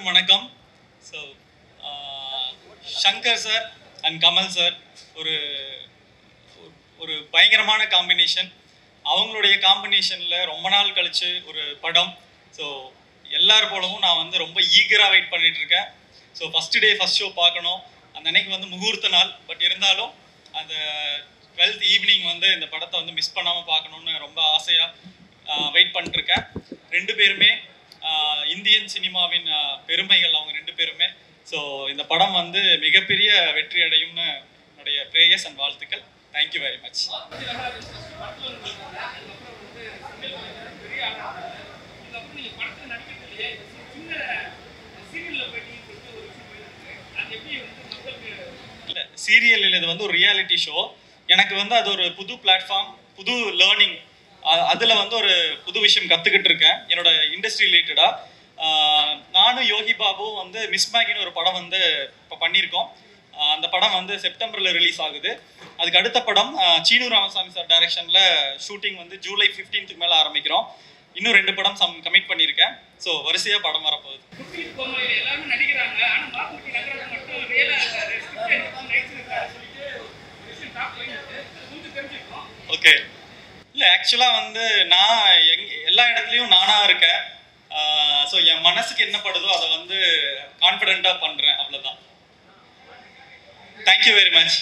எல்லாருக்கும் வணக்கம். So Shankar sir and Kamal sir ஒரு ஒரு பயங்கரமான காம்பினேஷன். அவங்களுடைய காம்பினேஷனில் ரொம்ப நாள் கழிச்சு ஒரு படம். ஸோ எல்லார் போலவும் நான் வந்து ரொம்ப ஈகராக வெயிட் பண்ணிட்டு இருக்கேன். So first day first show பார்க்கணும். அந்த அன்னைக்கு வந்து முகூர்த்த நாள். பட் இருந்தாலும் அந்த 12th ஈவினிங் வந்து இந்த படத்தை வந்து மிஸ் பண்ணாமல் பார்க்கணுன்னு ரொம்ப ஆசையாக வெயிட் பண்ணிட்டுருக்கேன். ரெண்டு பேருமே இந்தியன் சினிமாவின் பெருமைகள் அவங்க ரெண்டு பேருமே. ஸோ இந்த படம் வந்து மிகப்பெரிய வெற்றி அடையும்னு என்னுடைய பிரேயர்ஸ் அண்ட் வாழ்த்துக்கள். Thank you very much. இல்லை, சீரியல் இது வந்து ஒரு ரியாலிட்டி ஷோ. எனக்கு வந்து அது ஒரு புது பிளாட்ஃபார்ம், புது லேர்னிங். அதில் வந்து ஒரு புது விஷயம் கற்றுக்கிட்டு இருக்கேன் என்னோட இண்டஸ்ட்ரி ரிலேட்டடாக. நானும் யோகி பாபுவும் வந்து மிஸ் மேகின்னு ஒரு படம் வந்து இப்போ பண்ணியிருக்கோம். அந்த படம் வந்து செப்டம்பரில் ரிலீஸ் ஆகுது. அதுக்கு அடுத்த படம் சீனு ராமசாமி சார் டைரக்ஷனில் ஷூட்டிங் வந்து ஜூலை 15th மேலே ஆரம்பிக்கிறோம். இன்னும் 2 படம் கமிட் பண்ணியிருக்கேன். ஸோ வரிசையாக படம் வரப்போகுது. ஓகே, இல்லை ஆக்சுவலாக வந்து நான் எல்லா இடத்துலையும் நானாக இருக்கேன். ஸோ என் மனசுக்கு என்ன படுதோ அதை வந்து கான்ஃபிடென்ட்டாக பண்ணுறேன், அவ்வளோதான். Thank you very much.